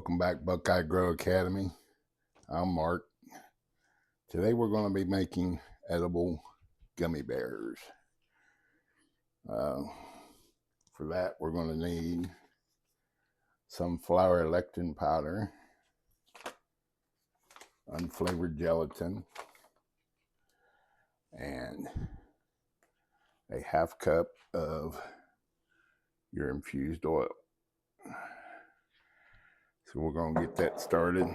Welcome back, Buckeye Grow Academy. I'm Mark. Today we're going to be making edible gummy bears. For that we're going to need some flour lectin powder, unflavored gelatin, and a half cup of your infused oil. So we're going to get that started.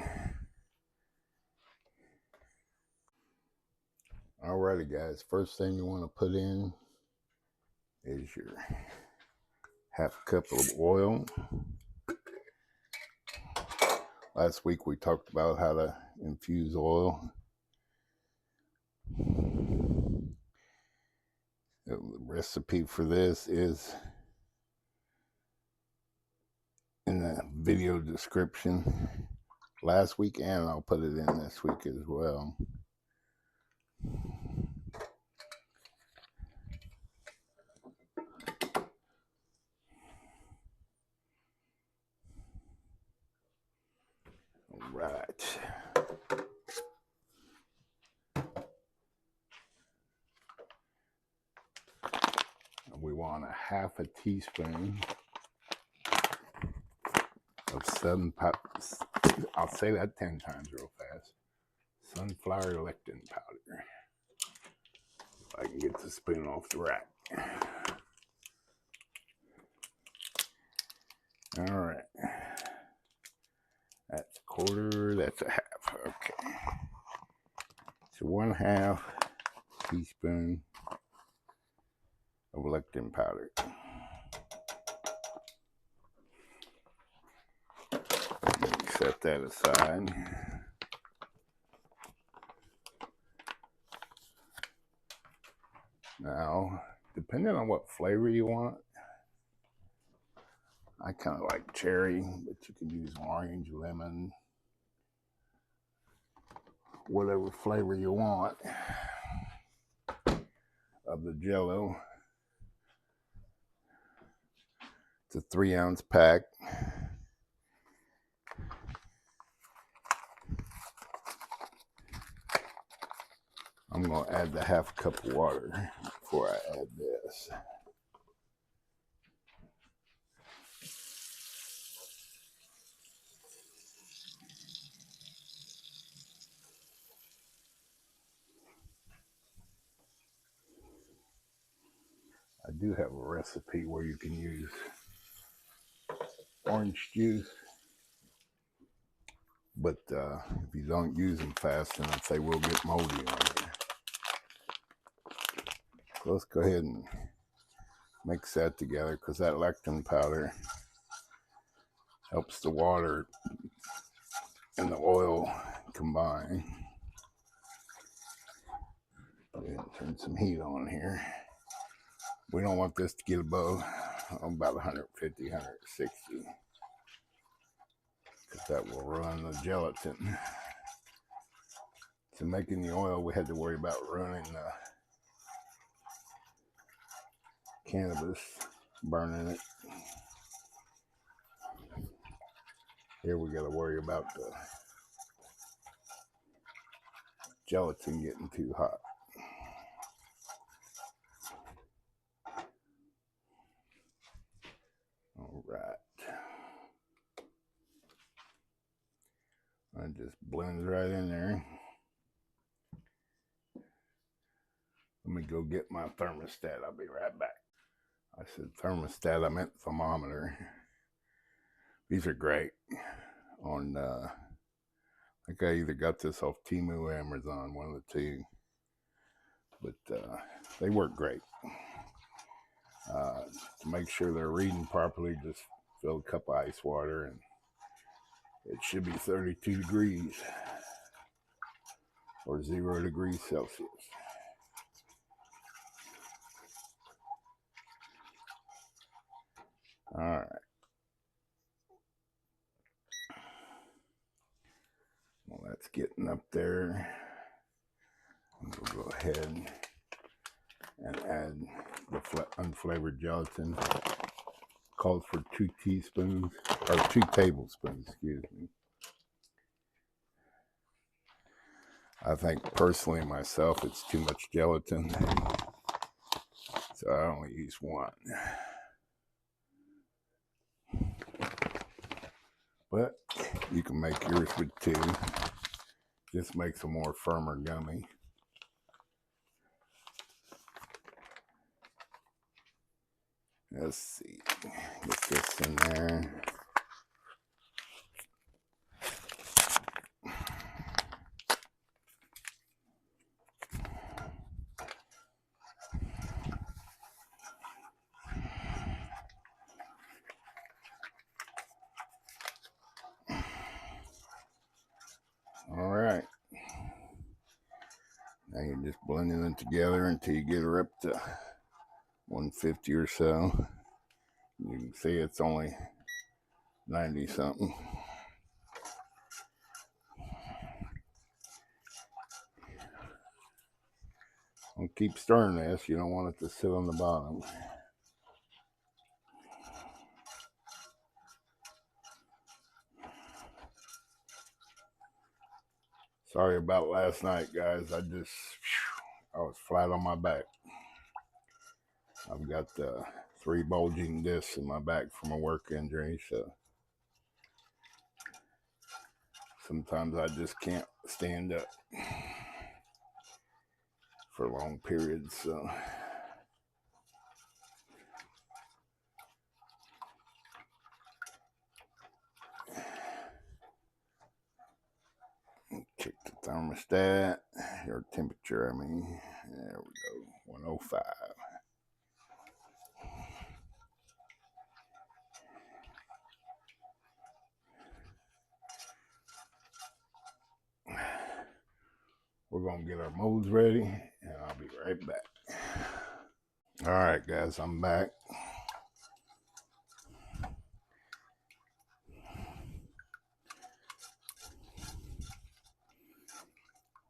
Alrighty guys, first thing you want to put in is your half cup of oil. Last week we talked about how to infuse oil. The recipe for this is in the video description last week, and I'll put it in this week as well. All right. We want a half a teaspoon of I'll say that 10 times real fast. Sunflower lectin powder. If I can get the spoon off the rack. All right. That's a quarter, that's a half. Okay. So 1/2 teaspoon of lectin powder. Set that aside. Now, depending on what flavor you want, I kind of like cherry, but you can use orange, lemon, whatever flavor you want of the Jell-O. It's a 3-ounce pack. I'm going to add the half cup of water before I add this. I do have a recipe where you can use orange juice, but if you don't use them fast enough, they will get moldy on you. So let's go ahead and mix that together, because that lectin powder helps the water and the oil combine. Go ahead and turn some heat on here. We don't want this to get above about 150, 160, because that will run the gelatin. So making the oil, we had to worry about running the cannabis, burning it. Here we got to worry about the gelatin getting too hot. All right. It just blends right in there. Let me go get my thermostat. I'll be right back. I said thermostat, I meant thermometer. These are great. On, I think I either got this off Temu or Amazon, one of the two. But they work great. To make sure they're reading properly, just fill a cup of ice water, and it should be 32 degrees or 0 degrees Celsius. All right. Well, that's getting up there. We'll go ahead and add the unflavored gelatin. calls for 2 teaspoons, or 2 tablespoons, excuse me. I think personally myself, it's too much gelatin, so I only use 1. But you can make yours with 2. This makes a more firmer gummy. Let's see, get this in there. All right. Now you're just blending it together until you get her up to 150 or so. You can see it's only 90 something. Don't keep stirring this. You don't want it to sit on the bottom. Sorry about last night, guys. I was flat on my back. I've got 3 bulging discs in my back from a work injury, so sometimes I just can't stand up for long periods. So check the thermostat, your temperature, I mean. There we go, 105. We're going to get our molds ready, and I'll be right back. All right, guys, I'm back.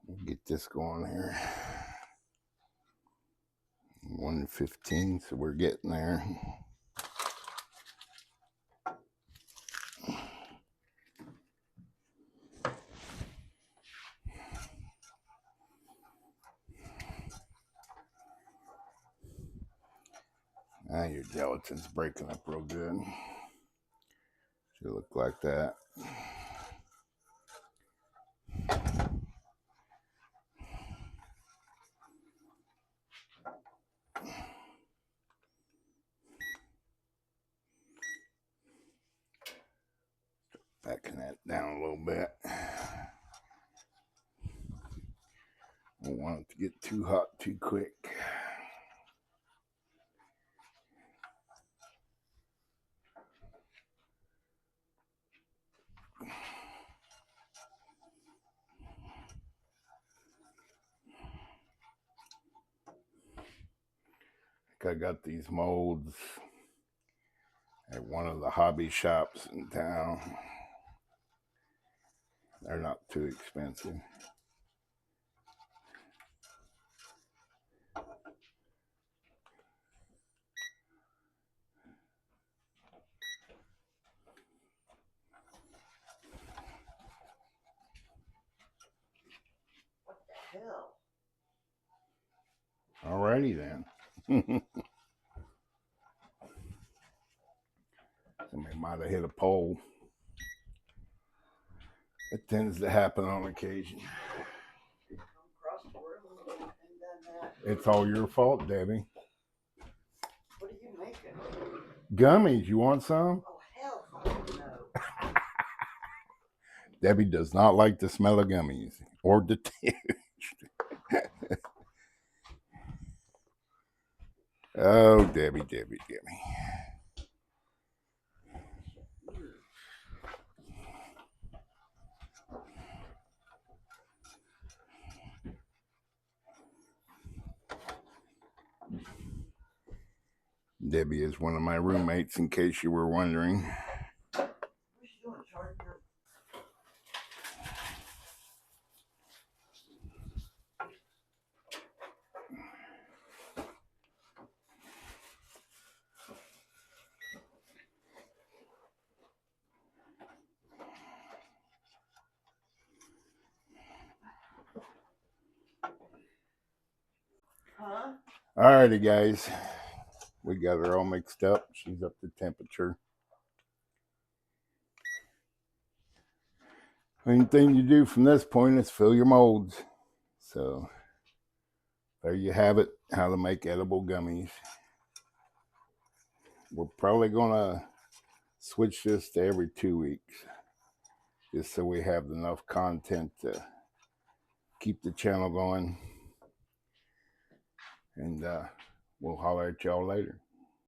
We'll get this going here. 115, so we're getting there. Now your gelatin's breaking up real good. Should look like that. Backing that down a little bit. Don't want it to get too hot too quick. I got these molds at one of the hobby shops in town. They're not too expensive. What the hell? Alrighty then. Somebody might have hit a pole. It tends to happen on occasion. It's all your fault, Debbie. What are you making? Gummies, you want some? Oh, hell no. Debbie does not like the smell of gummies or the taste. Oh, Debbie. Debbie is one of my roommates, in case you were wondering. What's she doing, charging her? Alrighty, guys. We got her all mixed up. She's up to temperature. Only thing you do from this point is fill your molds. So there you have it, how to make edible gummies. We're probably gonna switch this to every 2 weeks, just so we have enough content to keep the channel going. And we'll holler at y'all later.